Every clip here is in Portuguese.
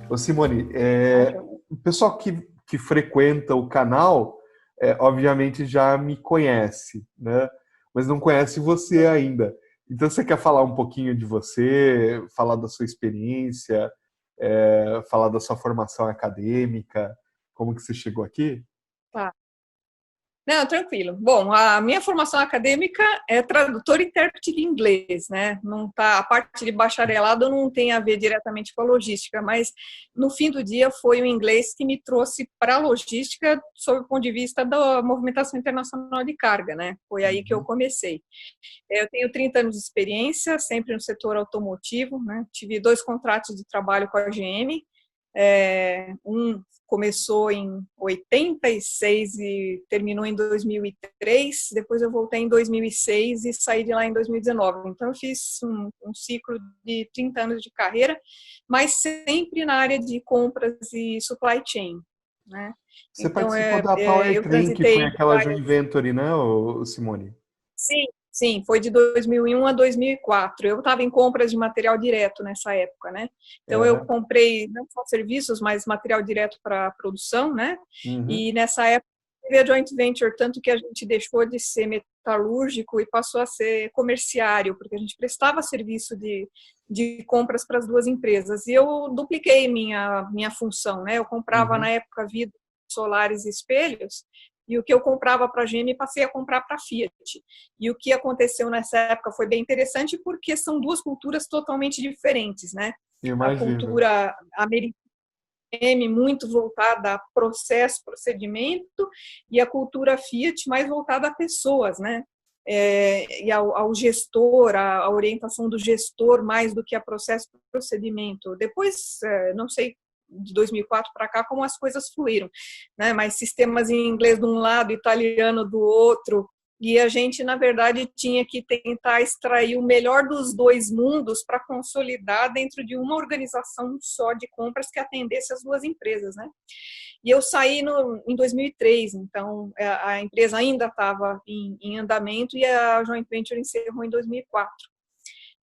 Ô Simone, Tá, joia. o pessoal que frequenta o canal, obviamente já me conhece, né? Mas não conhece você ainda. Então você quer falar um pouquinho de você, falar da sua experiência, falar da sua formação acadêmica, como que você chegou aqui? Tá. Não, tranquilo. Bom, a minha formação acadêmica é tradutor e intérprete de inglês, né? Não tá, a parte de bacharelado não tem a ver diretamente com a logística, mas no fim do dia foi o inglês que me trouxe para a logística sob o ponto de vista da movimentação internacional de carga, né? Foi aí que eu Uhum. comecei. Eu tenho 30 anos de experiência, sempre no setor automotivo, né? Tive 2 contratos de trabalho com a GM. Um começou em 86 e terminou em 2003. Depois eu voltei em 2006 e saí de lá em 2019. Então eu fiz um ciclo de 30 anos de carreira, mas sempre na área de compras e supply chain, né? Você Então participou da eu Powertrain, que foi transitei por aquela joint várias. venture, né, Simone? Sim, sim, foi de 2001 a 2004. Eu estava em compras de material direto nessa época, né? Então eu Aham. comprei não só serviços, mas material direto para produção, né? Uhum. E nessa época teve a joint venture, tanto que a gente deixou de ser metalúrgico e passou a ser comerciário, porque a gente prestava serviço de compras para as duas empresas. E eu dupliquei minha função, né? Eu comprava na Uhum. época vidros solares e espelhos, e o que eu comprava para a GM passei a comprar para a Fiat. E o que aconteceu nessa época foi bem interessante porque são duas culturas totalmente diferentes, né? A Imagino. cultura americana muito voltada a processo, procedimento, e a cultura Fiat mais voltada a pessoas, né? E ao gestor, a orientação do gestor mais do que a processo e procedimento. Depois, não sei de 2004 para cá como as coisas fluíram, né? Mas sistemas em inglês de um lado, italiano do outro, e a gente, na verdade, tinha que tentar extrair o melhor dos dois mundos para consolidar dentro de uma organização só de compras que atendesse as duas empresas, né? E eu saí em 2003, então a empresa ainda estava em andamento e a joint venture encerrou em 2004.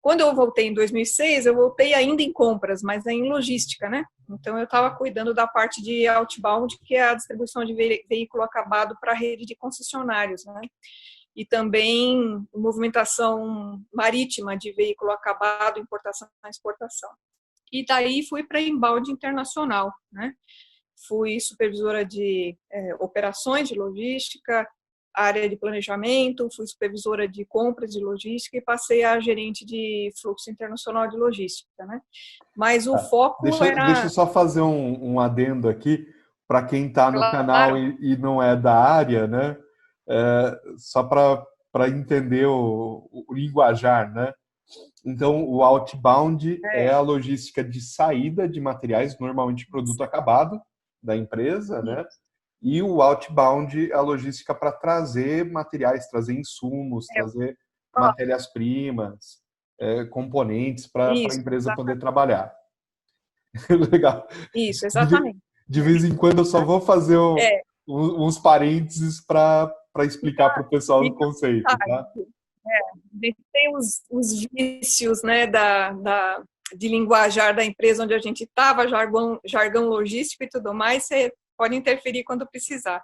Quando eu voltei em 2006, eu voltei ainda em compras, mas em logística, né? Então eu estava cuidando da parte de outbound, que é a distribuição de veículo acabado para a rede de concessionários, né? E também movimentação marítima de veículo acabado, importação e exportação. E daí fui para embalde internacional, né? Fui supervisora de operações de logística, área de planejamento, fui supervisora de compras de logística e passei a gerente de fluxo internacional de logística, né? Mas o Tá. foco Deixa eu era, só fazer um adendo aqui para quem está no canal claro, e não é da área, né? Só para entender o linguajar, né? Então, o outbound é é, a logística de saída de materiais, normalmente produto acabado da empresa, né? E o outbound é a logística para trazer materiais, trazer insumos, é, trazer matérias-primas, componentes para a isso, empresa poder trabalhar. Legal. isso, De, exatamente. de vez em quando eu só vou fazer É, uns parênteses para explicar para o pessoal o fica à conceito, vontade. tá? A gente tem os vícios, né, de linguajar da empresa onde a gente estava, jargão logístico e tudo mais, você pode interferir quando precisar.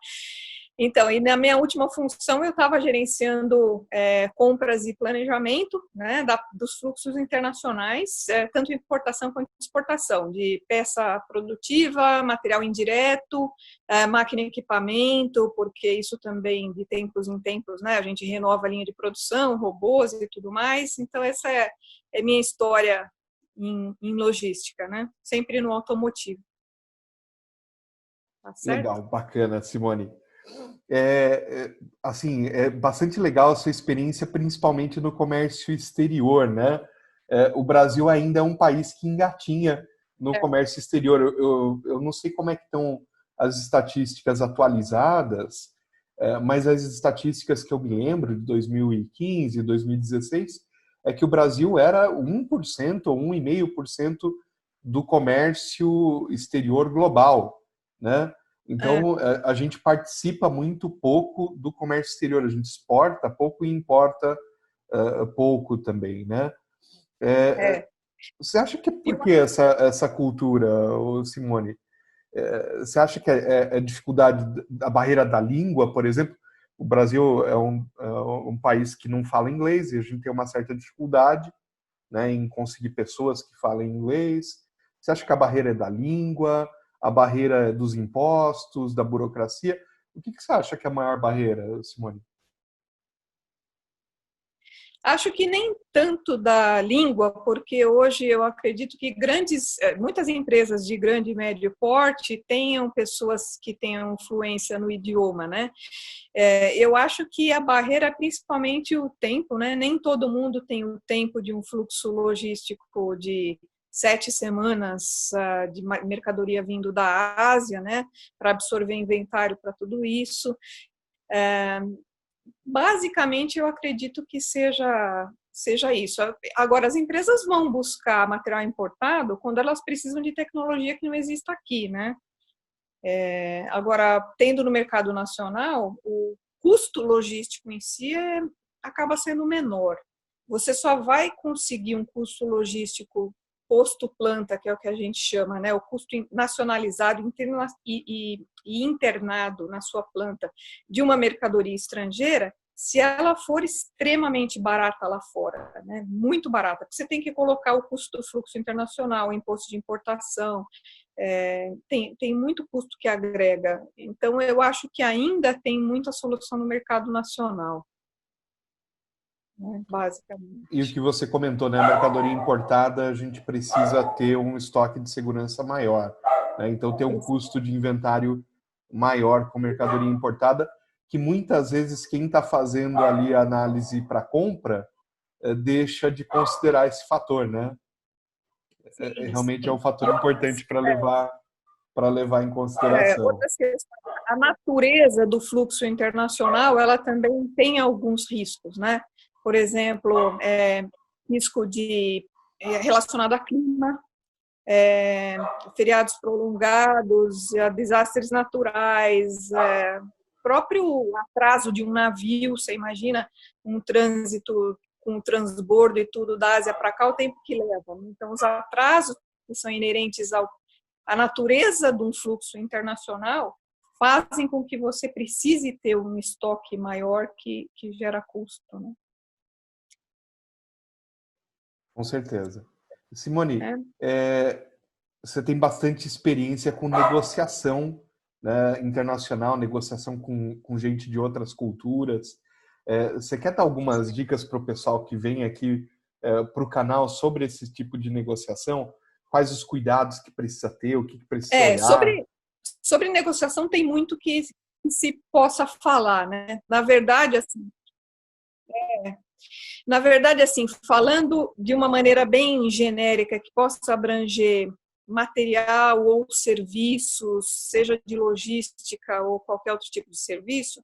Então, e na minha última função eu estava gerenciando compras e planejamento, né, dos fluxos internacionais, tanto importação quanto exportação, de peça produtiva, material indireto, máquina e equipamento, porque isso também de tempos em tempos, né, a gente renova a linha de produção, robôs e tudo mais. Então, essa é minha história em logística, né, sempre no automotivo, tá certo? Legal, bacana, Simone. Assim, é bastante legal a sua experiência, principalmente no comércio exterior, né? O Brasil ainda é um país que engatinha no É, comércio exterior. Eu não sei como é que estão as estatísticas atualizadas, mas as estatísticas que eu me lembro de 2015, 2016, é que o Brasil era 1% ou 1,5% do comércio exterior global, né? é, Então, a gente participa muito pouco do comércio exterior, a gente exporta pouco e importa pouco também, né? É, é. Você acha que E por que essa cultura, ô Simone? Você acha que é dificuldade da barreira da língua, por exemplo? O Brasil é um país que não fala inglês e a gente tem uma certa dificuldade, né, em conseguir pessoas que falem inglês. Você acha que a barreira é da língua, a barreira é dos impostos, da burocracia? O que você acha que é a maior barreira, Simone? acho que nem tanto da língua, porque hoje eu acredito que muitas empresas de grande e médio porte tenham pessoas que tenham fluência no idioma, né? Eu acho que a barreira é principalmente o tempo, né? Nem todo mundo tem o tempo de um fluxo logístico de 7 semanas de mercadoria vindo da Ásia, né? Para absorver inventário para tudo isso. Basicamente, eu acredito que seja isso. Agora, as empresas vão buscar material importado quando elas precisam de tecnologia que não exista aqui, né? Agora, tendo no mercado nacional, o custo logístico em si acaba sendo menor. Você só vai conseguir um custo logístico posto planta, que é o que a gente chama, né, o custo nacionalizado e internado na sua planta de uma mercadoria estrangeira, se ela for extremamente barata lá fora, né, muito barata, porque você tem que colocar o custo do fluxo internacional, o imposto de importação, tem muito custo que agrega. Então, eu acho que ainda tem muita solução no mercado nacional, né, E o basicamente. que você comentou, né? A mercadoria importada, a gente precisa ter um estoque de segurança maior, né? Então, ter um custo de inventário maior com mercadoria importada, que muitas vezes quem está fazendo ali a análise para compra deixa de considerar esse fator, né? Sim, Realmente é um sim. fator importante para levar em consideração. Outras questões. A natureza do fluxo internacional, ela também tem alguns riscos, né? Por exemplo, risco relacionado a clima, feriados prolongados, desastres naturais, próprio atraso de um navio. Você imagina um trânsito com transbordo e tudo da Ásia para cá, o tempo que leva. Então, os atrasos que são inerentes à natureza de um fluxo internacional fazem com que você precise ter um estoque maior que gera custo, né? Com certeza. Simone, É. você tem bastante experiência com negociação, né, internacional, negociação com gente de outras culturas. Você quer dar algumas dicas para o pessoal que vem aqui para o canal sobre esse tipo de negociação? Quais os cuidados que precisa ter, o que precisa É, olhar? sobre negociação tem muito que se possa falar, né? Na verdade, assim, falando de uma maneira bem genérica, que possa abranger material ou serviços, seja de logística ou qualquer outro tipo de serviço,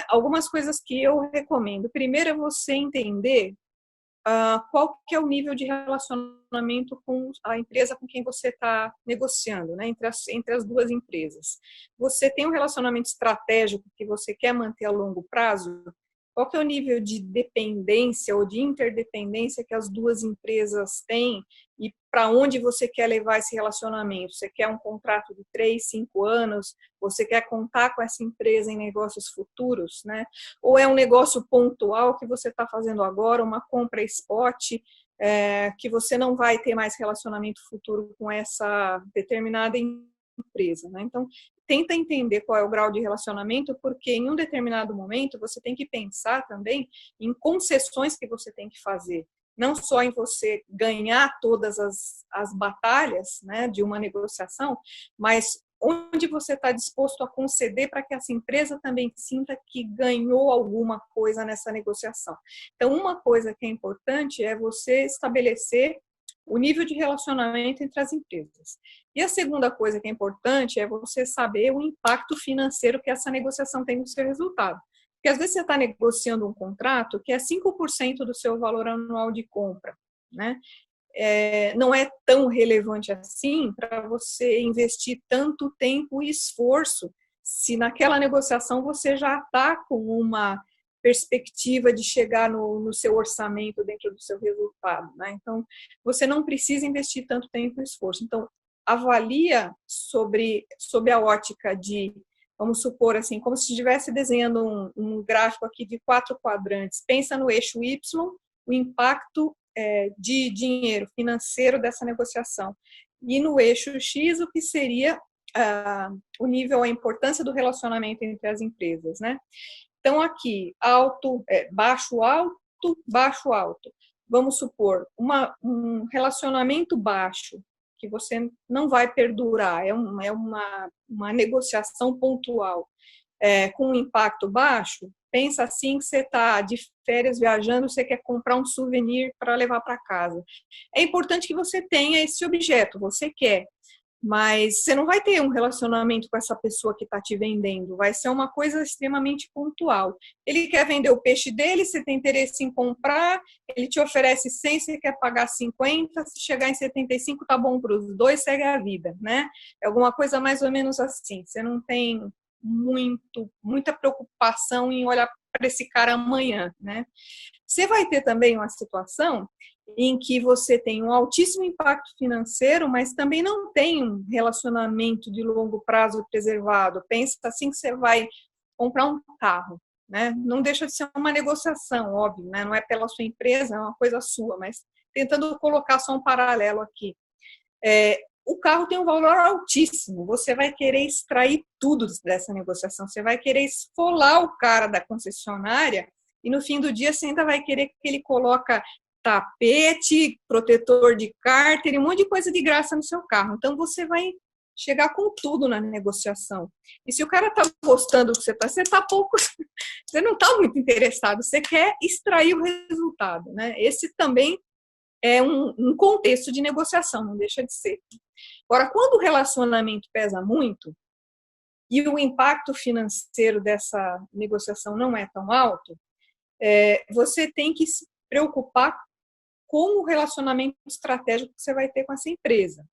algumas coisas que eu recomendo. Primeiro é você entender qual que é o nível de relacionamento com a empresa com quem você está negociando, né, entre as duas empresas. Você tem um relacionamento estratégico que você quer manter a longo prazo? Qual que é o nível de dependência ou de interdependência que as duas empresas têm e para onde você quer levar esse relacionamento? Você quer um contrato de 3, 5 anos? Você quer contar com essa empresa em negócios futuros, né? Ou é um negócio pontual que você está fazendo agora, uma compra spot, que você não vai ter mais relacionamento futuro com essa determinada empresa, né? Então, tenta entender qual é o grau de relacionamento, porque em um determinado momento você tem que pensar também em concessões que você tem que fazer, não só em você ganhar todas as batalhas, né, de uma negociação, mas onde você está disposto a conceder para que essa empresa também sinta que ganhou alguma coisa nessa negociação. Então, uma coisa que é importante é você estabelecer o nível de relacionamento entre as empresas. E a segunda coisa que é importante é você saber o impacto financeiro que essa negociação tem no seu resultado. Porque às vezes você está negociando um contrato que é 5% do seu valor anual de compra, né? Não é tão relevante assim para você investir tanto tempo e esforço se naquela negociação você já está com uma perspectiva de chegar no seu orçamento dentro do seu resultado, né? Então, você não precisa investir tanto tempo e esforço. Então, avalia sobre a ótica de, vamos supor assim, como se estivesse desenhando um gráfico aqui de 4 quadrantes. Pensa no eixo Y, o impacto de dinheiro financeiro dessa negociação. E no eixo X, o que seria o nível, a importância do relacionamento entre as empresas, né? Então, aqui, baixo, alto, baixo, alto. Vamos supor, um relacionamento baixo, que você não vai perdurar, é uma negociação pontual, com um impacto baixo. Pensa assim que você está de férias viajando, você quer comprar um souvenir para levar para casa. É importante que você tenha esse objeto, você quer, mas você não vai ter um relacionamento com essa pessoa que está te vendendo, vai ser uma coisa extremamente pontual. Ele quer vender o peixe dele, você tem interesse em comprar, ele te oferece 100, você quer pagar 50, se chegar em 75 tá bom para os dois, segue a vida, né? É alguma coisa mais ou menos assim, você não tem muita preocupação em olhar para esse cara amanhã, né? Você vai ter também uma situação em que você tem um altíssimo impacto financeiro, mas também não tem um relacionamento de longo prazo preservado. Pensa assim que você vai comprar um carro, né? Não deixa de ser uma negociação, óbvio, né? Não é pela sua empresa, é uma coisa sua, mas tentando colocar só um paralelo aqui. O carro tem um valor altíssimo, você vai querer extrair tudo dessa negociação, você vai querer esfolar o cara da concessionária e no fim do dia você ainda vai querer que ele coloque tapete, protetor de cárter, um monte de coisa de graça no seu carro. Então você vai chegar com tudo na negociação. E se o cara está gostando do que você você não está muito interessado, você quer extrair o resultado, né? Esse também é um contexto de negociação, não deixa de ser. Agora, quando o relacionamento pesa muito e o impacto financeiro dessa negociação não é tão alto, você tem que se preocupar com o relacionamento estratégico que você vai ter com essa empresa.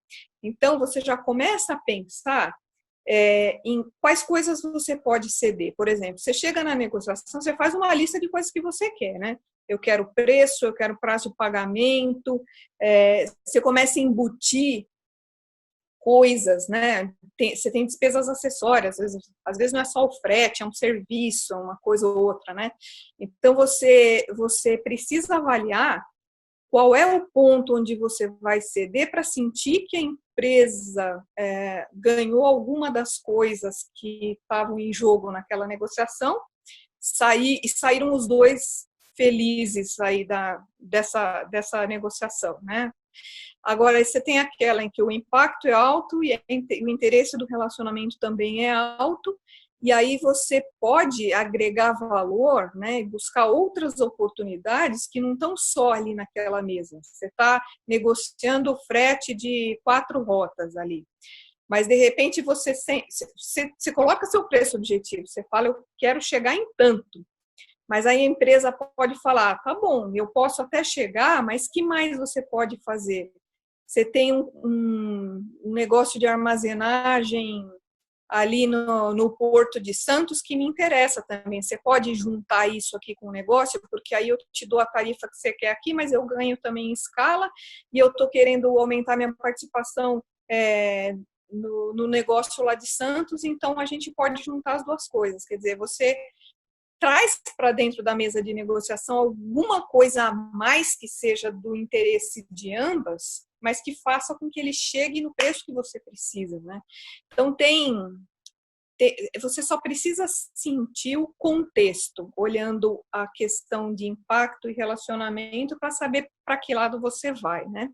Então, você já começa a pensar em quais coisas você pode ceder. Por exemplo, você chega na negociação, você faz uma lista de coisas que você quer, né? Eu quero preço, eu quero prazo de pagamento, você começa a embutir coisas, né? Você tem despesas acessórias, às vezes não é só o frete, é um serviço, uma coisa ou outra, né? Então, você precisa avaliar qual é o ponto onde você vai ceder para sentir que a empresa ganhou alguma das coisas que estavam em jogo naquela negociação, e saíram os dois felizes aí dessa negociação, né? Agora, você tem aquela em que o impacto é alto e o interesse do relacionamento também é alto, e aí você pode agregar valor, né, e buscar outras oportunidades que não estão só ali naquela mesa. Você está negociando o frete de 4 rotas ali, mas de repente você coloca seu preço objetivo, você fala, eu quero chegar em tanto. Mas aí a empresa pode falar, tá bom, eu posso até chegar, mas que mais você pode fazer? Você tem um negócio de armazenagem ali no Porto de Santos que me interessa também. Você pode juntar isso aqui com o negócio, porque aí eu te dou a tarifa que você quer aqui, mas eu ganho também em escala e eu estou querendo aumentar minha participação no negócio lá de Santos, então a gente pode juntar as duas coisas. Quer dizer, você traz para dentro da mesa de negociação alguma coisa a mais que seja do interesse de ambas, mas que faça com que ele chegue no preço que você precisa, né? Então, você só precisa sentir o contexto, olhando a questão de impacto e relacionamento para saber para que lado você vai, né?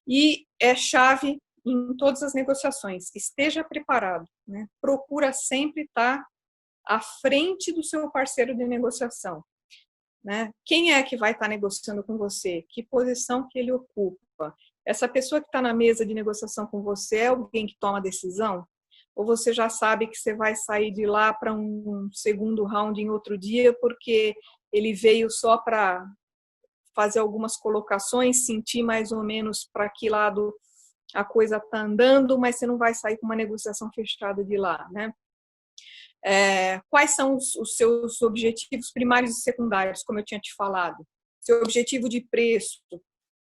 E é chave em todas as negociações, esteja preparado, né? Procura sempre estar à frente do seu parceiro de negociação, né? Quem é que vai estar negociando com você? Que posição que ele ocupa? Essa pessoa que está na mesa de negociação com você é alguém que toma decisão? Ou você já sabe que você vai sair de lá para um segundo round em outro dia porque ele veio só para fazer algumas colocações, sentir mais ou menos para que lado a coisa está andando, mas você não vai sair com uma negociação fechada de lá, né? Quais são os seus objetivos primários e secundários, como eu tinha te falado? Seu objetivo de preço,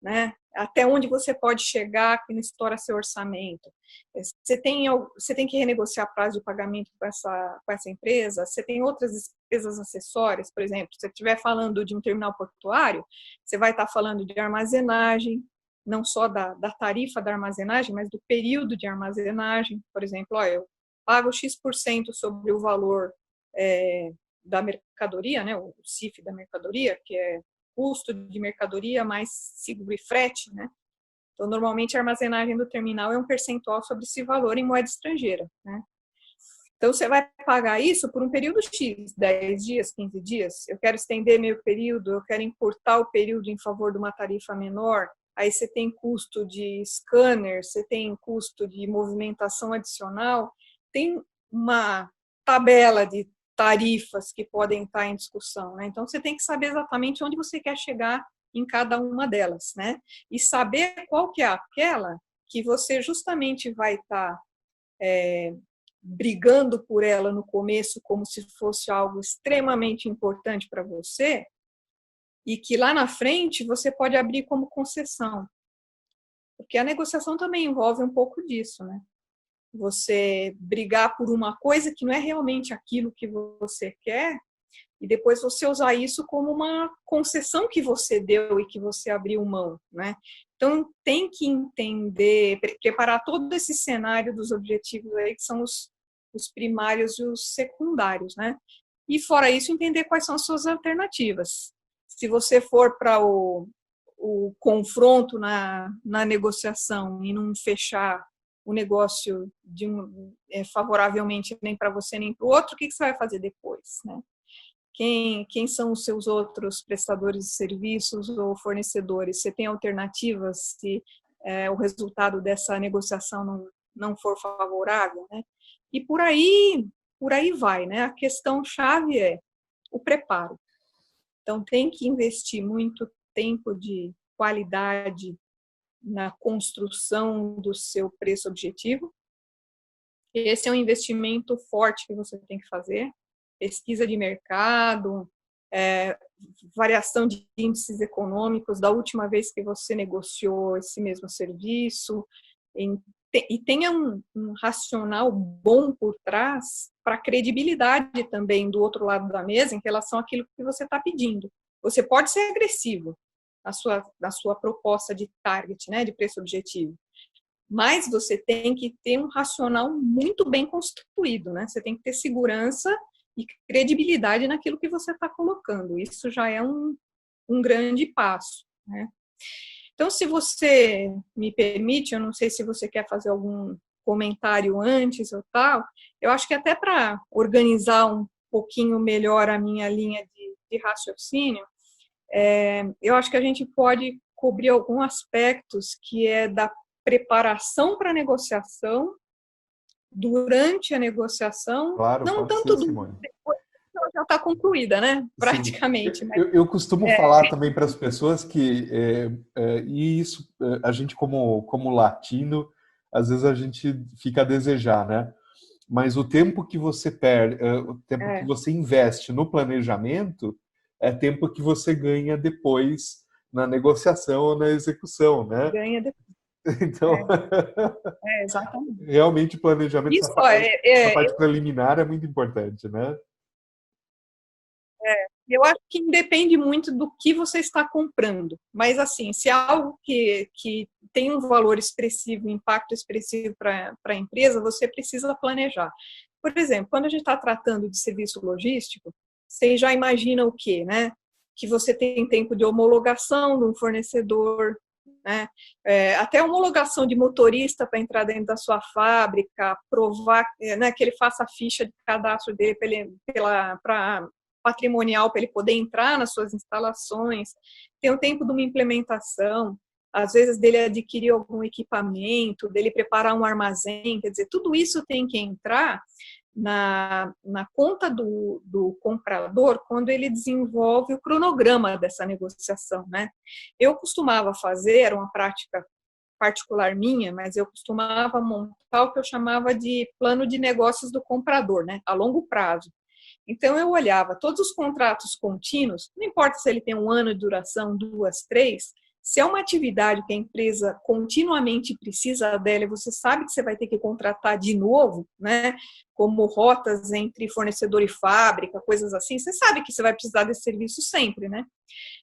né? Até onde você pode chegar que não estoura seu orçamento. Você tem que renegociar prazo de pagamento com essa empresa, você tem outras despesas acessórias, por exemplo, se você estiver falando de um terminal portuário, você vai estar falando de armazenagem, não só da tarifa da armazenagem, mas do período de armazenagem. Por exemplo, eu pago X% sobre o valor da mercadoria, né, o CIF da mercadoria, que é custo de mercadoria mais seguro e frete, né? Então, normalmente, a armazenagem do terminal é um percentual sobre esse valor em moeda estrangeira, né? Então, você vai pagar isso por um período X, 10 dias, 15 dias. Eu quero estender meu período, eu quero encurtar o período em favor de uma tarifa menor. Aí você tem custo de scanner, você tem custo de movimentação adicional. Tem uma tabela de tarifas que podem estar em discussão, né? Então, você tem que saber exatamente onde você quer chegar em cada uma delas, né? E saber qual que é aquela que você justamente vai estar brigando por ela no começo como se fosse algo extremamente importante para você e que lá na frente você pode abrir como concessão. Porque a negociação também envolve um pouco disso, né? Você brigar por uma coisa que não é realmente aquilo que você quer e depois você usar isso como uma concessão que você deu e que você abriu mão, né? Então, tem que entender, preparar todo esse cenário dos objetivos aí, que são os primários e os secundários, né? E, fora isso, entender quais são as suas alternativas. Se você for para o confronto na negociação e não fechar o negócio favoravelmente nem para você nem para o outro, o que você vai fazer depois, né? Quem são os seus outros prestadores de serviços ou fornecedores? Você tem alternativas se o resultado dessa negociação não for favorável, né? E por aí vai, né? A questão chave é o preparo. Então, tem que investir muito tempo de qualidade na construção do seu preço objetivo. Esse é um investimento forte que você tem que fazer. Pesquisa de mercado, variação de índices econômicos da última vez que você negociou esse mesmo serviço, e tenha um racional bom por trás para a credibilidade também do outro lado da mesa em relação àquilo que você está pedindo. Você pode ser agressivo na sua proposta de target, né, de preço objetivo, mas você tem que ter um racional muito bem constituído, né? Você tem que ter segurança e credibilidade naquilo que você está colocando. Isso já é um grande passo, né? Então, se você me permite, eu não sei se você quer fazer algum comentário antes ou tal, eu acho que até para organizar um pouquinho melhor a minha linha de raciocínio, eu acho que a gente pode cobrir alguns aspectos que é da preparação para a negociação, durante a negociação, Claro, não pode tanto ser, Simone. depois ela já está concluída, né? Praticamente. Mas, eu costumo falar também para as pessoas que, e isso, a gente como latino, às vezes a gente fica a desejar, né? Mas o tempo que você perde, o tempo que você investe no planejamento, é tempo que você ganha depois na negociação ou na execução, né? ganha depois. Então, Exatamente. realmente o planejamento, Isso, essa parte preliminar é muito importante, né? eu acho que independe muito do que você está comprando. Mas, assim, se é algo que tem um valor expressivo, um impacto expressivo para a empresa, você precisa planejar. Por exemplo, quando a gente está tratando de serviço logístico, você já imagina o quê, né? Que você tem tempo de homologação de um fornecedor, né? Até homologação de motorista para entrar dentro da sua fábrica, provar, né, que ele faça a ficha de cadastro dele para patrimonial para ele poder entrar nas suas instalações, tem o tempo de uma implementação, às vezes dele adquirir algum equipamento, dele preparar um armazém, quer dizer, tudo isso tem que entrar na conta do comprador quando ele desenvolve o cronograma dessa negociação, né? Eu costumava fazer, era uma prática particular minha, mas eu costumava montar o que eu chamava de plano de negócios do comprador, né, a longo prazo. Então, eu olhava todos os contratos contínuos, não importa se ele tem 1 ano de duração, 2, 3, se é uma atividade que a empresa continuamente precisa dela e você sabe que você vai ter que contratar de novo, né, como rotas entre fornecedor e fábrica, coisas assim, você sabe que você vai precisar desse serviço sempre, né?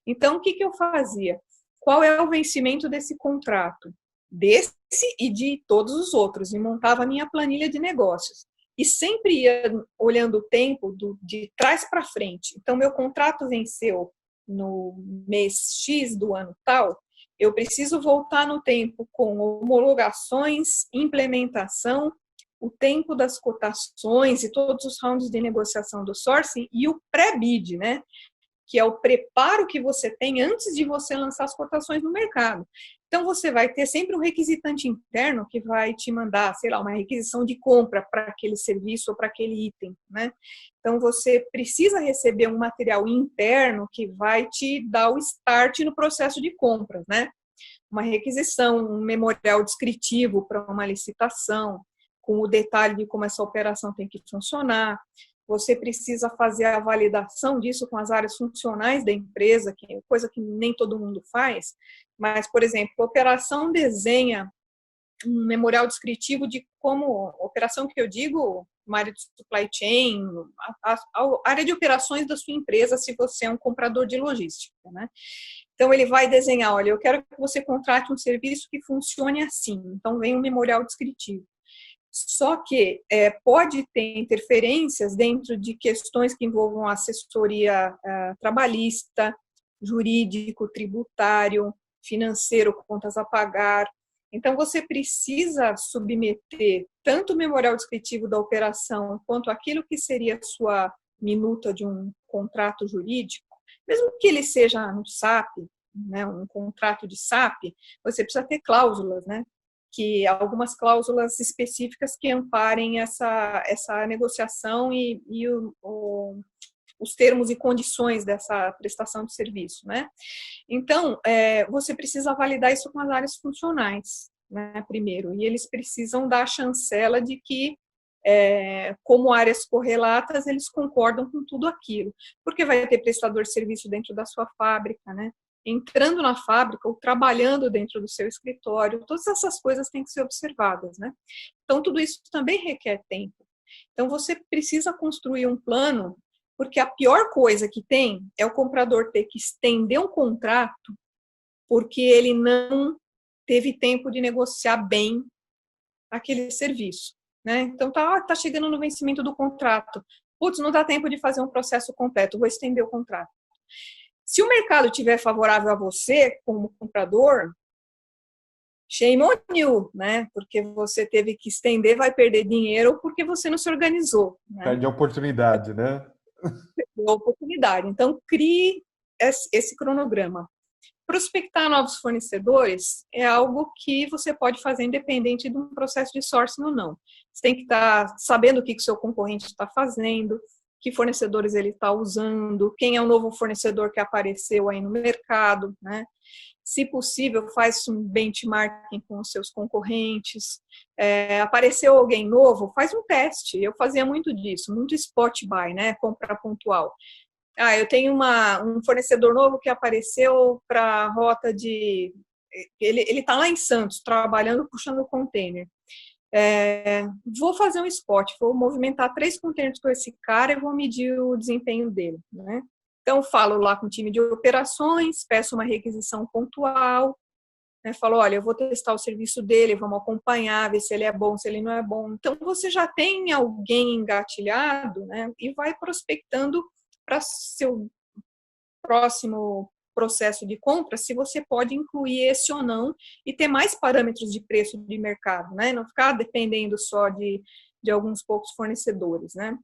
Então, o que eu fazia? Qual é o vencimento desse contrato? Desse e de todos os outros, e montava a minha planilha de negócios. E sempre ia olhando o tempo de trás para frente. Então, meu contrato venceu no mês X do ano tal, eu preciso voltar no tempo com homologações, implementação, o tempo das cotações e todos os rounds de negociação do sourcing e o pré-bid, né? Que é o preparo que você tem antes de você lançar as cotações no mercado. Então, você vai ter sempre um requisitante interno que vai te mandar, sei lá, uma requisição de compra para aquele serviço ou para aquele item, né? Então, você precisa receber um material interno que vai te dar o start no processo de compras, né? Uma requisição, um memorial descritivo para uma licitação, com o detalhe de como essa operação tem que funcionar. Você precisa fazer a validação disso com as áreas funcionais da empresa, que é coisa que nem todo mundo faz. Mas, por exemplo, a operação desenha um memorial descritivo de como, operação que eu digo, uma área de supply chain, a área de operações da sua empresa, se você é um comprador de logística, né? Então, ele vai desenhar, olha, eu quero que você contrate um serviço que funcione assim. Então, vem um memorial descritivo. Só que pode ter interferências dentro de questões que envolvam assessoria trabalhista, jurídico, tributário, financeiro, contas a pagar. Então, você precisa submeter tanto o memorial descritivo da operação quanto aquilo que seria a sua minuta de um contrato jurídico, mesmo que ele seja no SAP, né, um contrato de SAP, você precisa ter cláusulas, né? Que algumas cláusulas específicas que amparem essa negociação e os termos e condições dessa prestação de serviço, né? Então, você precisa validar isso com as áreas funcionais, né, primeiro, e eles precisam dar a chancela de que, como áreas correlatas, eles concordam com tudo aquilo, porque vai ter prestador de serviço dentro da sua fábrica, né? Entrando na fábrica ou trabalhando dentro do seu escritório, todas essas coisas têm que ser observadas, né? Então, tudo isso também requer tempo. Então, você precisa construir um plano, porque a pior coisa que tem é o comprador ter que estender um contrato porque ele não teve tempo de negociar bem aquele serviço, né? Então, tá chegando no vencimento do contrato. Putz, não dá tempo de fazer um processo completo, vou estender o contrato. Se o mercado estiver favorável a você, como comprador, shame on you, né? Porque você teve que estender, vai perder dinheiro porque você não se organizou, né? Perde a oportunidade, né? Perdeu a oportunidade. Então, crie esse cronograma. Prospectar novos fornecedores é algo que você pode fazer independente de um processo de sourcing ou não. Você tem que estar sabendo o que o seu concorrente está fazendo, que fornecedores ele está usando, quem é o novo fornecedor que apareceu aí no mercado, né? Se possível, faz um benchmarking com os seus concorrentes. Apareceu alguém novo, faz um teste. Eu fazia muito disso, muito spot buy, né? Compra pontual. Eu tenho um fornecedor novo que apareceu para a rota de... Ele está lá em Santos, trabalhando, puxando o container. Vou fazer um spot, vou movimentar 3 containers com esse cara e vou medir o desempenho dele, né? Então, falo lá com o time de operações, peço uma requisição pontual, né? Falo, olha, eu vou testar o serviço dele, vamos acompanhar, ver se ele é bom, se ele não é bom. Então, você já tem alguém engatilhado, né? E vai prospectando para seu próximo processo de compra, se você pode incluir esse ou não e ter mais parâmetros de preço de mercado, né? Não ficar dependendo só de alguns poucos fornecedores, né?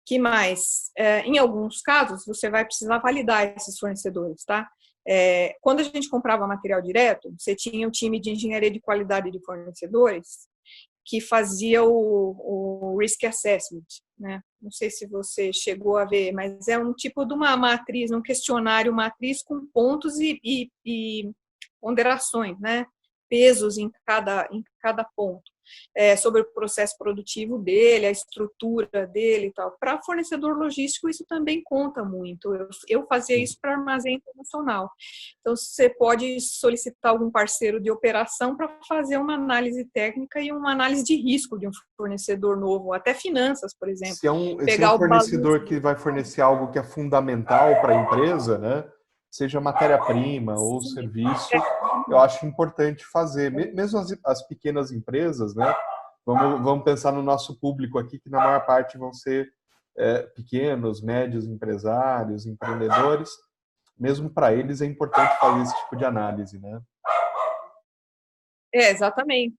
Que mais? Em alguns casos, você vai precisar validar esses fornecedores, tá? Quando a gente comprava material direto, você tinha um time de engenharia de qualidade de fornecedores que fazia o risk assessment, né? Não sei se você chegou a ver, mas é um tipo de uma matriz, um questionário matriz com pontos e ponderações, né? Pesos em cada ponto. Sobre o processo produtivo dele, a estrutura dele e tal. Para fornecedor logístico, isso também conta muito. Eu fazia isso para armazém internacional. Então, você pode solicitar algum parceiro de operação para fazer uma análise técnica e uma análise de risco de um fornecedor novo, até finanças, por exemplo. Se é um fornecedor que vai fornecer algo que é fundamental para a empresa, né? Seja matéria-prima ou serviço, eu acho importante fazer. Mesmo as pequenas empresas, né? Vamos pensar no nosso público aqui, que na maior parte vão ser pequenos, médios empresários, empreendedores. Mesmo para eles é importante fazer esse tipo de análise, né? Exatamente.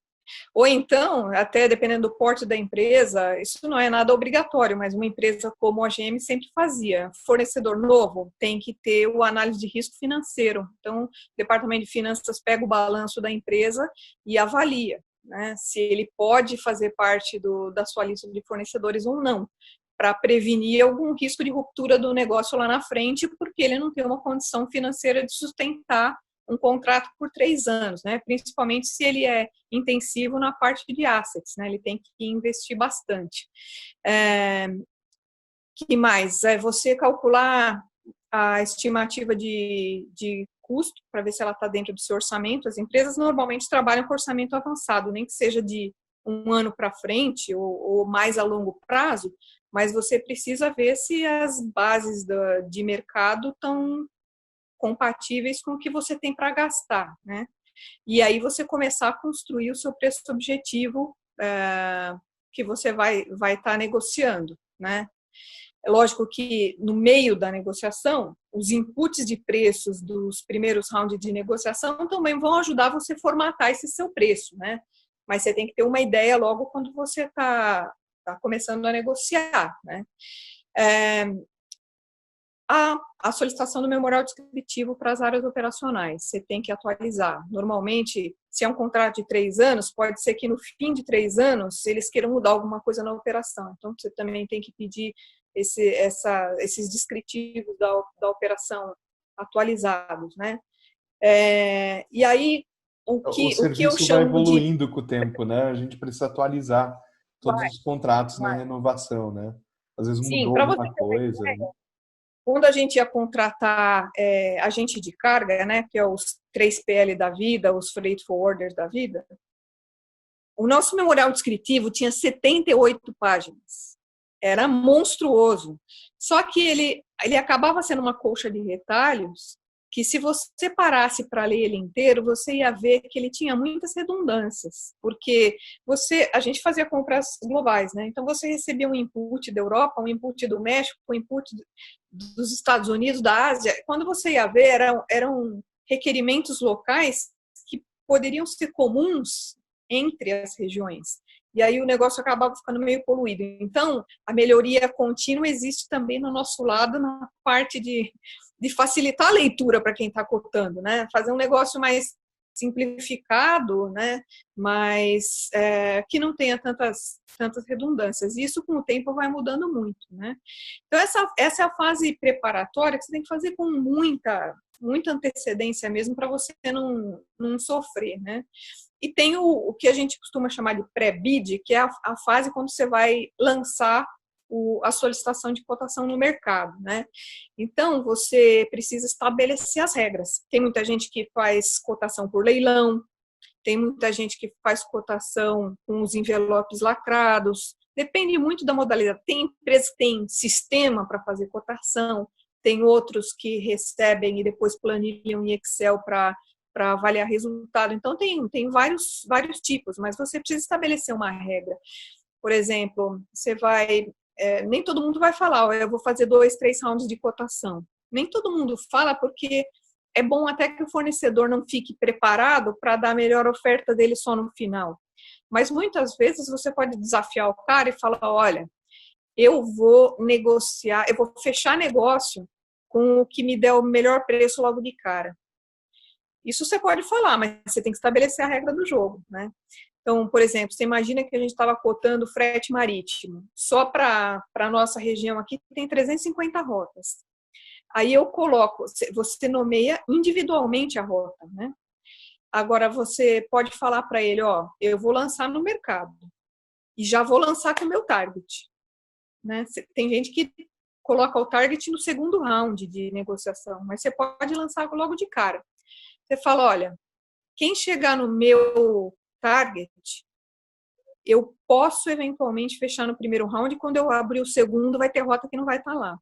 Ou então, até dependendo do porte da empresa, isso não é nada obrigatório, mas uma empresa como a GM sempre fazia. Fornecedor novo tem que ter o análise de risco financeiro. Então, o departamento de finanças pega o balanço da empresa e avalia, né, se ele pode fazer parte da sua lista de fornecedores ou não, para prevenir algum risco de ruptura do negócio lá na frente, porque ele não tem uma condição financeira de sustentar um contrato por 3 anos, né? Principalmente se ele é intensivo na parte de assets, né? Ele tem que investir bastante. Que mais? Você calcular a estimativa de custo para ver se ela está dentro do seu orçamento. As empresas normalmente trabalham com orçamento avançado, nem que seja de 1 ano para frente ou mais a longo prazo, mas você precisa ver se as bases de mercado estão compatíveis com o que você tem para gastar, né? E aí você começar a construir o seu preço objetivo que você vai estar negociando, né? É lógico que no meio da negociação, os inputs de preços dos primeiros rounds de negociação também vão ajudar você a formatar esse seu preço, né? Mas você tem que ter uma ideia logo quando você está começando a negociar, né? A solicitação do memorial descritivo para as áreas operacionais, você tem que atualizar. Normalmente, se é um contrato de 3 anos, pode ser que no fim de 3 anos eles queiram mudar alguma coisa na operação. Então, você também tem que pedir esses descritivos da operação atualizados, né? E aí, O o que eu serviço vai chamo de... evoluindo com o tempo, né? A gente precisa atualizar todos Vai, os contratos na vai. renovação, né? Às vezes Sim, mudou para você alguma ter uma coisa, né? ideia, quando a gente ia contratar agente de carga, né, que é os 3PL da vida, os freight forwarders da vida, o nosso memorial descritivo tinha 78 páginas. Era monstruoso. Só que ele acabava sendo uma colcha de retalhos que, se você parasse para ler ele inteiro, você ia ver que ele tinha muitas redundâncias, porque a gente fazia compras globais, né? Então você recebia um input da Europa, um input do México, um input dos Estados Unidos, da Ásia. Quando você ia ver, eram requerimentos locais que poderiam ser comuns entre as regiões. E aí o negócio acabava ficando meio poluído. Então, a melhoria contínua existe também no nosso lado, na parte de facilitar a leitura para quem está cotando, né? Fazer um negócio mais simplificado, né? Mas que não tenha tantas redundâncias. Isso, com o tempo, vai mudando muito, né? Então, essa é a fase preparatória que você tem que fazer com muita antecedência mesmo, para você não sofrer, né? E tem o que a gente costuma chamar de pré-bid, que é a fase quando você vai lançar a solicitação de cotação no mercado, né? Então, você precisa estabelecer as regras. Tem muita gente que faz cotação por leilão, tem muita gente que faz cotação com os envelopes lacrados, depende muito da modalidade. Tem empresas que têm sistema para fazer cotação, tem outros que recebem e depois planilham em Excel para avaliar resultado. Então, tem vários tipos, mas você precisa estabelecer uma regra. Por exemplo, você vai... nem todo mundo vai falar, eu vou fazer 2, 3 rounds de cotação. Nem todo mundo fala, porque é bom até que o fornecedor não fique preparado para dar a melhor oferta dele só no final. Mas muitas vezes você pode desafiar o cara e falar, olha, eu vou negociar, eu vou fechar negócio com o que me der o melhor preço logo de cara. Isso você pode falar, mas você tem que estabelecer a regra do jogo, né? Então, por exemplo, você imagina que a gente estava cotando frete marítimo. Só para a nossa região aqui tem 350 rotas. Aí eu coloco, você nomeia individualmente a rota, né? Agora, você pode falar para ele, ó, eu vou lançar no mercado e já vou lançar com o meu target, né? Tem gente que coloca o target no segundo round de negociação, mas você pode lançar logo de cara. Você fala, olha, quem chegar no meu target, eu posso eventualmente fechar no primeiro round, e quando eu abrir o segundo, vai ter rota que não vai estar lá.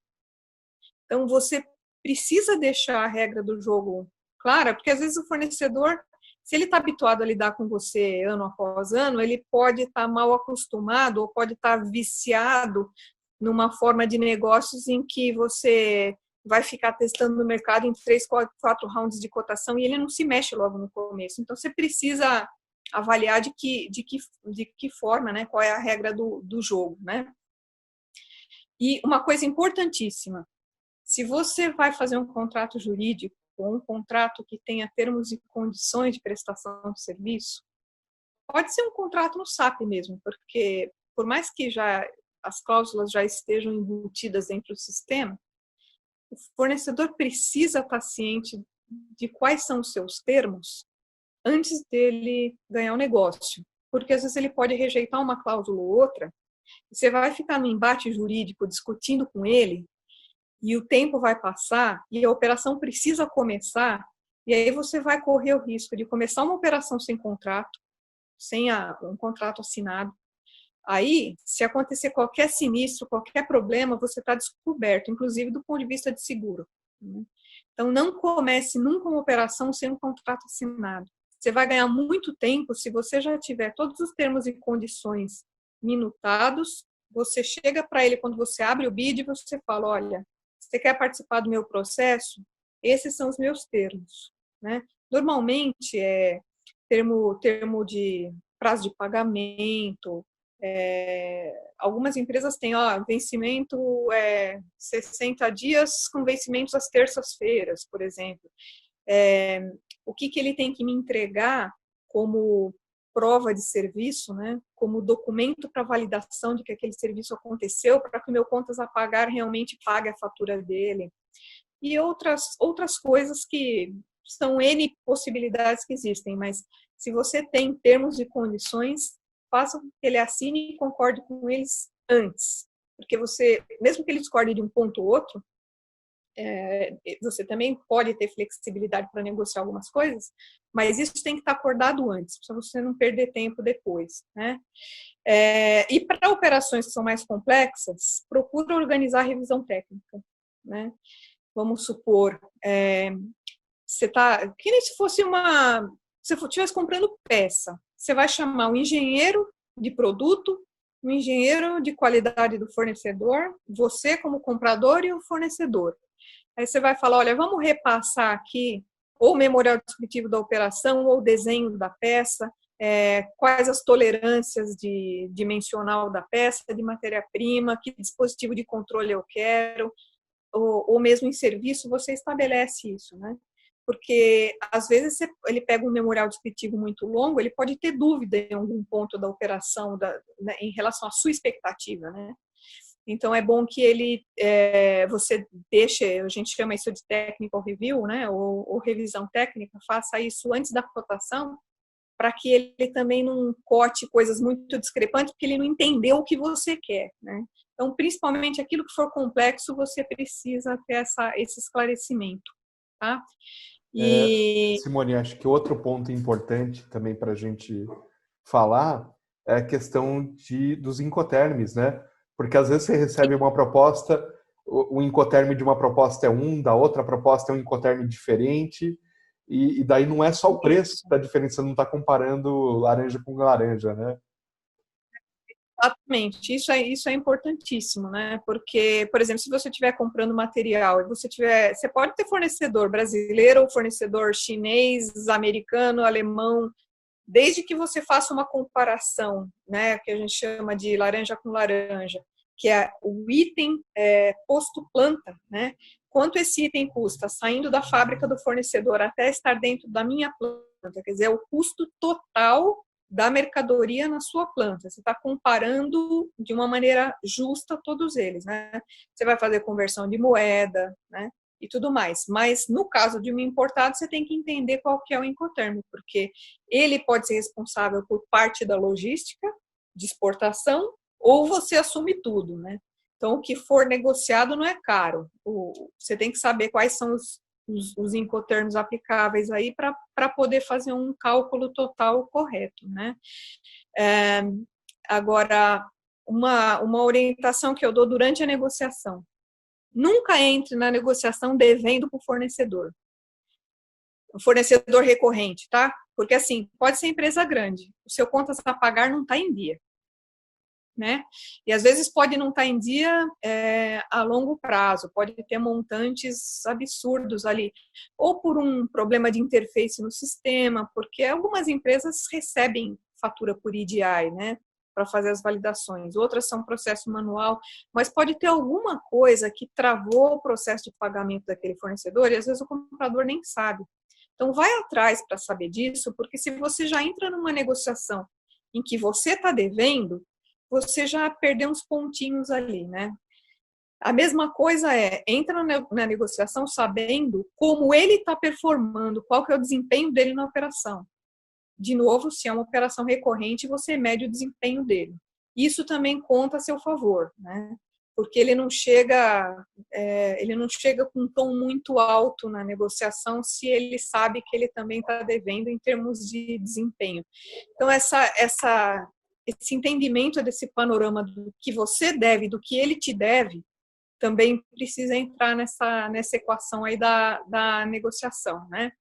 Então, você precisa deixar a regra do jogo clara, porque às vezes o fornecedor, se ele está habituado a lidar com você ano após ano, ele pode estar mal acostumado ou pode estar viciado numa forma de negócios em que você vai ficar testando no mercado em 3, 4 rounds de cotação e ele não se mexe logo no começo. Então, você precisa avaliar de que forma, né? Qual é a regra do jogo, né? E uma coisa importantíssima, se você vai fazer um contrato jurídico ou um contrato que tenha termos e condições de prestação de serviço, pode ser um contrato no SAP mesmo, porque por mais que já as cláusulas já estejam embutidas dentro do sistema, o fornecedor precisa estar ciente de quais são os seus termos antes dele ganhar o negócio, porque às vezes ele pode rejeitar uma cláusula ou outra, e você vai ficar no embate jurídico discutindo com ele, e o tempo vai passar, e a operação precisa começar, e aí você vai correr o risco de começar uma operação sem contrato, sem um contrato assinado. Aí, se acontecer qualquer sinistro, qualquer problema, você está descoberto, inclusive do ponto de vista de seguro. Então, não comece nunca uma operação sem um contrato assinado. Você vai ganhar muito tempo se você já tiver todos os termos e condições minutados, você chega para ele quando você abre o bid e você fala, olha, você quer participar do meu processo? Esses são os meus termos, né? Normalmente, termo de prazo de pagamento, algumas empresas têm, vencimento 60 dias com vencimentos às terças-feiras, por exemplo. O que ele tem que me entregar como prova de serviço, né, como documento para validação de que aquele serviço aconteceu, para que o meu contas a pagar realmente pague a fatura dele. E outras coisas que são N possibilidades que existem, mas se você tem termos e condições, faça com que ele assine e concorde com eles antes. Porque você, mesmo que ele discorde de um ponto ou outro, você também pode ter flexibilidade para negociar algumas coisas, mas isso tem que estar acordado antes, para você não perder tempo depois, né? E para operações que são mais complexas, procura organizar a revisão técnica, né? Vamos supor, que nem se fosse se você estivesse comprando peça, você vai chamar um engenheiro de produto, um engenheiro de qualidade do fornecedor, você como comprador e o fornecedor. Aí você vai falar, olha, vamos repassar aqui ou o memorial descritivo da operação ou o desenho da peça, quais as tolerâncias de dimensional da peça, de matéria-prima, que dispositivo de controle eu quero, ou mesmo em serviço, você estabelece isso, né? Porque, às vezes, ele pega um memorial descritivo muito longo, ele pode ter dúvida em algum ponto da operação, né, em relação à sua expectativa, né? Então, é bom que você deixe, a gente chama isso de technical review, né, ou revisão técnica, faça isso antes da cotação, para que ele também não cote coisas muito discrepantes, porque ele não entendeu o que você quer, né? Então, principalmente aquilo que for complexo, você precisa ter esse esclarecimento, tá? Simone, acho que outro ponto importante também para a gente falar é a questão dos incoterms, né? Porque às vezes você recebe uma proposta, o incoterm de uma proposta é da outra proposta é um incoterm diferente, e daí não é só o preço que está diferente, você não está comparando laranja com laranja, né? Exatamente, isso é importantíssimo, né? Porque, por exemplo, se você estiver comprando material e você pode ter fornecedor brasileiro ou fornecedor chinês, americano, alemão, desde que você faça uma comparação, né? Que a gente chama de laranja com laranja, que é o item posto planta, né? Quanto esse item custa saindo da fábrica do fornecedor até estar dentro da minha planta, quer dizer, o custo total da mercadoria na sua planta. Você está comparando de uma maneira justa todos eles, né? Você vai fazer conversão de moeda, né? e tudo mais. Mas no caso de um importado, você tem que entender qual que é o Incoterm, porque ele pode ser responsável por parte da logística de exportação, ou você assume tudo, né? Então, o que for negociado não é caro. Você tem que saber quais são os Incoterms aplicáveis aí para poder fazer um cálculo total correto, né? Agora, uma orientação que eu dou durante a negociação: nunca entre na negociação devendo para o fornecedor recorrente, tá? Porque assim, pode ser empresa grande, o seu contas a pagar não está em dia, né? E às vezes pode não estar em dia a longo prazo, pode ter montantes absurdos ali, ou por um problema de interface no sistema, porque algumas empresas recebem fatura por EDI, né? Para fazer as validações, outras são processo manual, mas pode ter alguma coisa que travou o processo de pagamento daquele fornecedor e às vezes o comprador nem sabe. Então vai atrás para saber disso, porque se você já entra numa negociação em que você está devendo, você já perdeu uns pontinhos ali, né? A mesma coisa entra na negociação sabendo como ele está performando, qual que é o desempenho dele na operação. De novo, se é uma operação recorrente, você mede o desempenho dele. Isso também conta a seu favor, né? Porque ele não chega com um tom muito alto na negociação se ele sabe que ele também está devendo em termos de desempenho. Então, esse entendimento desse panorama do que você deve, do que ele te deve, também precisa entrar nessa equação aí da negociação, né?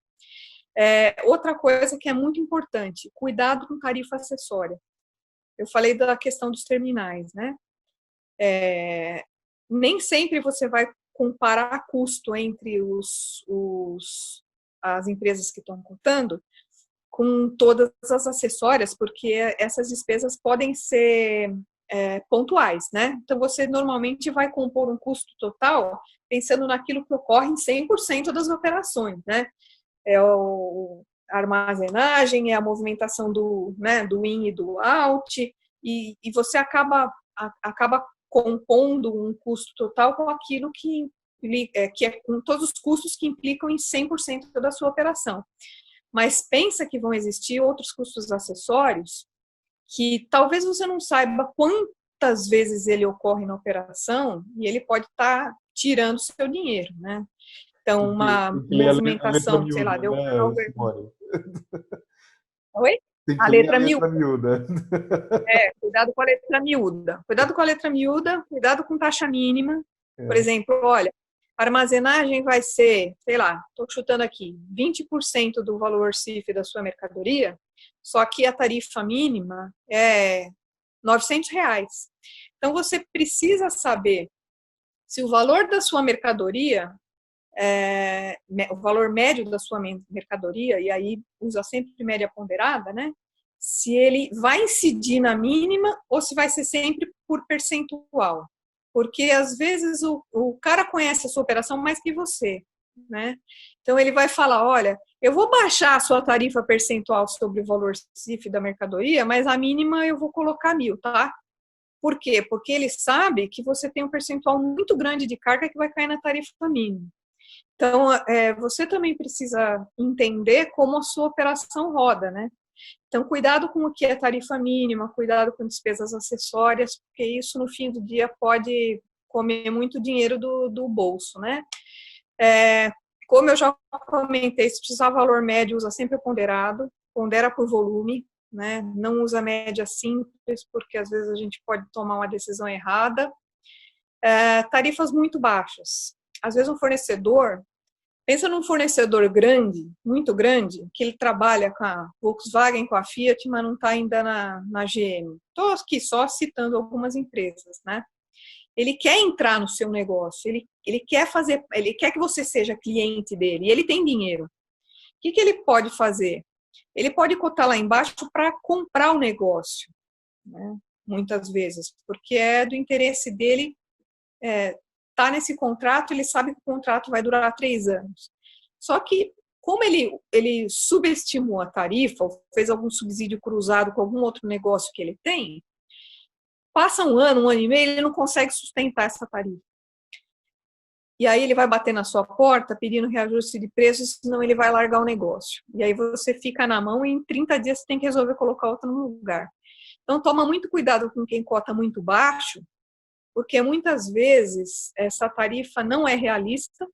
Outra coisa que é muito importante: cuidado com tarifa acessória. Eu falei da questão dos terminais, né? Nem sempre você vai comparar custo entre as empresas que estão contando com todas as acessórias, porque essas despesas podem ser pontuais, né? Então, você normalmente vai compor um custo total pensando naquilo que ocorre em 100% das operações, né? A armazenagem, a movimentação do in e do out, e você acaba compondo um custo total com aquilo que é com todos os custos que implicam em 100% da sua operação. Mas pensa que vão existir outros custos acessórios que talvez você não saiba quantas vezes ele ocorre na operação e ele pode estar tirando seu dinheiro, né? Então, uma movimentação, miúda, sei lá, deu... né, Oi? tem A que ler a letra letra miúda. miúda. Cuidado com a letra miúda. Cuidado com a letra miúda, cuidado com taxa mínima. Por exemplo, olha, a armazenagem vai ser, sei lá, estou chutando aqui, 20% do valor CIF da sua mercadoria, só que a tarifa mínima é R$900. Então, você precisa saber se o valor da sua mercadoria, o valor médio da sua mercadoria, e aí usa sempre média ponderada, né? Se ele vai incidir na mínima ou se vai ser sempre por percentual. Porque, às vezes, o cara conhece a sua operação mais que você, né? Então, ele vai falar, olha, eu vou baixar a sua tarifa percentual sobre o valor CIF da mercadoria, mas a mínima eu vou colocar 1.000, tá? Por quê? Porque ele sabe que você tem um percentual muito grande de carga que vai cair na tarifa mínima. Então, você também precisa entender como a sua operação roda, né? Então, cuidado com o que é tarifa mínima, cuidado com despesas acessórias, porque isso, no fim do dia, pode comer muito dinheiro do bolso, né? Como eu já comentei, se precisar valor médio, usa sempre o ponderado, pondera por volume, né? Não usa média simples, porque às vezes a gente pode tomar uma decisão errada. Tarifas muito baixas. Às vezes um fornecedor, pensa num fornecedor grande, muito grande, que ele trabalha com a Volkswagen, com a Fiat, mas não está ainda na GM. Estou aqui só citando algumas empresas, né? Ele quer entrar no seu negócio, ele quer que você seja cliente dele, e ele tem dinheiro. O que ele pode fazer? Ele pode cotar lá embaixo para comprar o negócio, né? Muitas vezes, porque é do interesse dele tá nesse contrato, ele sabe que o contrato vai durar 3 anos. Só que, como ele subestimou a tarifa, ou fez algum subsídio cruzado com algum outro negócio que ele tem, passa um ano e meio, ele não consegue sustentar essa tarifa. e aí ele vai bater na sua porta pedindo reajuste de preços, senão ele vai largar o negócio. E aí você fica na mão e em 30 dias você tem que resolver colocar outro no lugar. Então toma muito cuidado com quem cota muito baixo, porque muitas vezes essa tarifa não é realista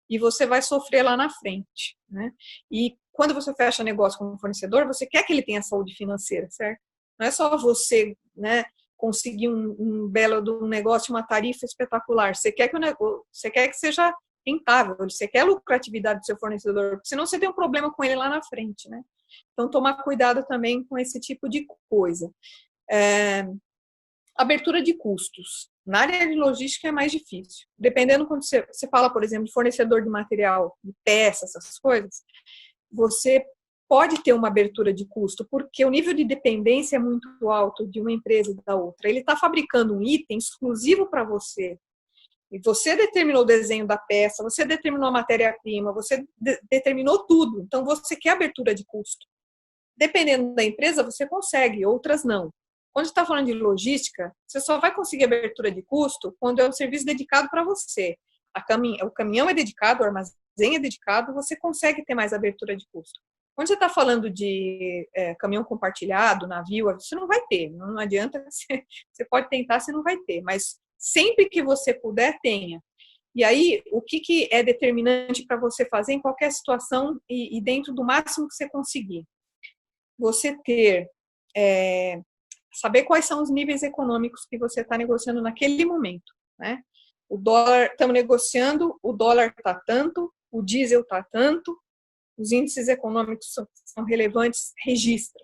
e você vai sofrer lá na frente, né? E quando você fecha negócio com um fornecedor, você quer que ele tenha saúde financeira, certo? Não é só você, né, conseguir um belo de um negócio, uma tarifa espetacular. Você quer que o negócio, você quer que seja rentável, você quer a lucratividade do seu fornecedor, senão você tem um problema com ele lá na frente, né? Então, tomar cuidado também com esse tipo de coisa. Abertura de custos. Na área de logística é mais difícil. Dependendo quando você fala, por exemplo, de fornecedor de material, de peças, essas coisas, você pode ter uma abertura de custo, porque o nível de dependência é muito alto de uma empresa e da outra. Ele está fabricando um item exclusivo para você. E você determinou o desenho da peça, você determinou a matéria-prima, você determinou tudo. Então, você quer abertura de custo. Dependendo da empresa, você consegue, outras não. Quando você está falando de logística, você só vai conseguir abertura de custo quando é um serviço dedicado para você. O caminhão é dedicado, o armazém é dedicado, você consegue ter mais abertura de custo. Quando você está falando de caminhão compartilhado, navio, você não vai ter. Não adianta, você pode tentar, você não vai ter. Mas sempre que você puder, tenha. E aí, o que é determinante para você fazer em qualquer situação e dentro do máximo que você conseguir? Você ter... saber quais são os níveis econômicos que você está negociando naquele momento, né? O dólar, estamos negociando, o dólar está tanto, o diesel está tanto, os índices econômicos são relevantes, registra.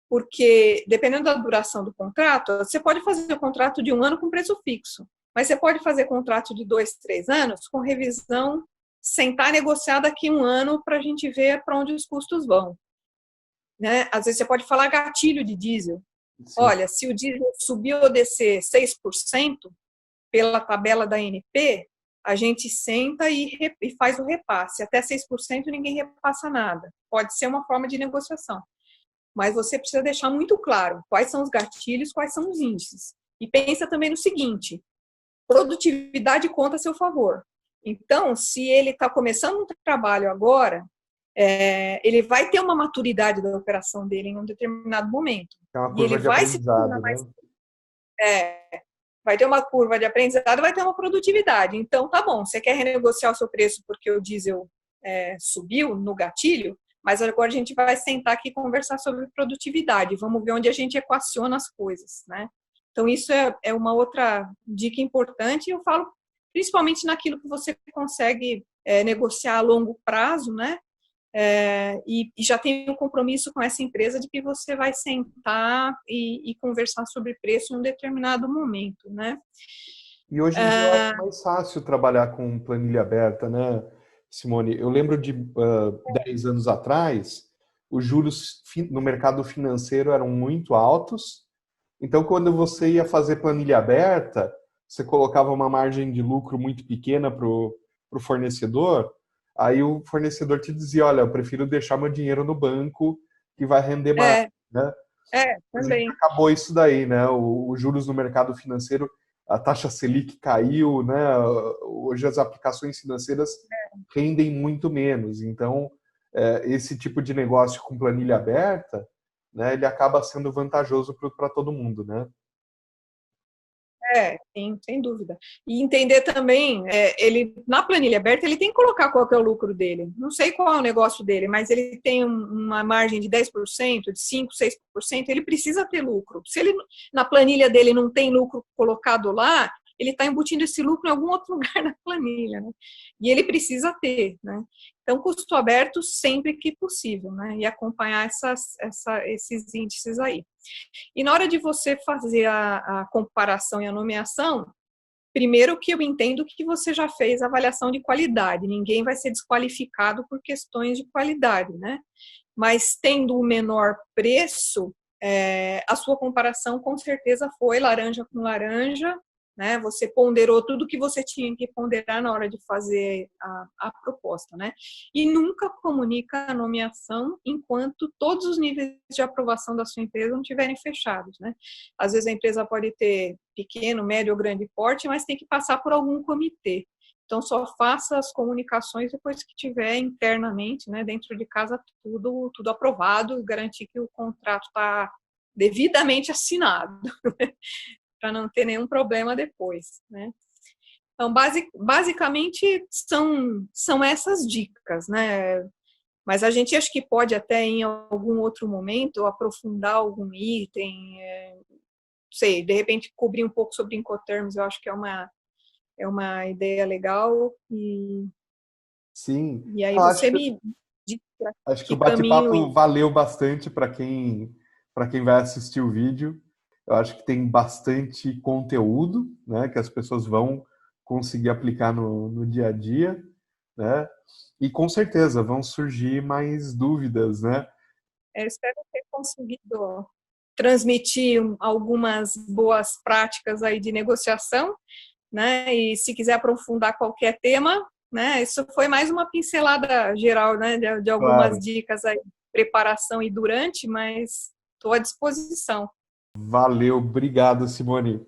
Porque, dependendo da duração do contrato, você pode fazer o contrato de 1 ano com preço fixo, mas você pode fazer contrato de 2, 3 anos com revisão, sentar negociar daqui a 1 ano para a gente ver para onde os custos vão. Né? Às vezes você pode falar gatilho de diesel. Sim. Olha, se o diesel subir ou descer 6% pela tabela da ANP, a gente senta e faz o repasse. Até 6% ninguém repassa nada. Pode ser uma forma de negociação. Mas você precisa deixar muito claro quais são os gatilhos, quais são os índices. E pensa também no seguinte, produtividade conta a seu favor. Então, se ele está começando um trabalho agora, ele vai ter uma maturidade da operação dele em um determinado momento. É uma curva de aprendizado, né? Vai ter uma curva de aprendizado, vai ter uma produtividade. Então, tá bom, você quer renegociar o seu preço porque o diesel subiu no gatilho, mas agora a gente vai sentar aqui e conversar sobre produtividade. Vamos ver onde a gente equaciona as coisas, né? Então, isso é uma outra dica importante. Eu falo principalmente naquilo que você consegue negociar a longo prazo, né? E já tem um compromisso com essa empresa de que você vai sentar e conversar sobre preço em um determinado momento, né? E hoje em dia eu acho mais fácil trabalhar com planilha aberta, né, Simone? Eu lembro de 10 anos atrás, os juros no mercado financeiro eram muito altos, então quando você ia fazer planilha aberta, você colocava uma margem de lucro muito pequena para o fornecedor, aí o fornecedor te dizia, olha, eu prefiro deixar meu dinheiro no banco que vai render mais, né? Também. Acabou isso daí, né? Os juros no mercado financeiro, a taxa Selic caiu, né? Hoje as aplicações financeiras rendem muito menos. Então, esse tipo de negócio com planilha aberta, né? Ele acaba sendo vantajoso para todo mundo, né? Sim, sem dúvida. E entender também, ele na planilha aberta, ele tem que colocar qual que é o lucro dele. Não sei qual é o negócio dele, mas ele tem uma margem de 10%, de 5%, 6%, ele precisa ter lucro. Se ele na planilha dele não tem lucro colocado lá, ele está embutindo esse lucro em algum outro lugar na planilha, né? E ele precisa ter, né? Então, custo aberto sempre que possível, né? E acompanhar esses índices aí. E na hora de você fazer a comparação e a nomeação, primeiro que eu entendo que você já fez a avaliação de qualidade, ninguém vai ser desqualificado por questões de qualidade, né? Mas tendo o menor preço, a sua comparação com certeza foi laranja com laranja, né? Você ponderou tudo que você tinha que ponderar na hora de fazer a proposta, né? E nunca comunica a nomeação enquanto todos os níveis de aprovação da sua empresa não estiverem fechados, né? Às vezes a empresa pode ter pequeno, médio ou grande porte, mas tem que passar por algum comitê. Então, só faça as comunicações depois que tiver internamente, né, dentro de casa, tudo aprovado, e garantir que o contrato está devidamente assinado, para não ter nenhum problema depois, né? Então, basicamente, são essas dicas, né? Mas a gente acho que pode até, em algum outro momento, aprofundar algum item, sei, de repente cobrir um pouco sobre Incoterms, eu acho que é uma ideia legal, Sim, e aí eu você me diz para acho que o que caminho bate-papo ir. valeu bastante para quem vai assistir o vídeo. Eu acho que tem bastante conteúdo, né, que as pessoas vão conseguir aplicar no dia a dia, né? E com certeza vão surgir mais dúvidas, né? Eu espero ter conseguido transmitir algumas boas práticas aí de negociação, né? E se quiser aprofundar qualquer tema, né? Isso foi mais uma pincelada geral, né? De algumas Claro. dicas aí, preparação e durante, mas estou à disposição. Valeu, obrigado, Simone.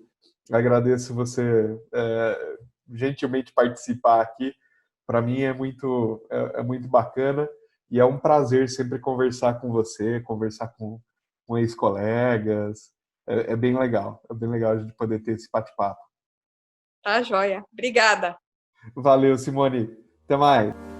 Agradeço você gentilmente participar aqui. Para mim é muito bacana e é um prazer sempre conversar com você, conversar com ex-colegas. É bem legal a gente poder ter esse bate-papo. Tá, joia. Obrigada. Valeu, Simone. Até mais.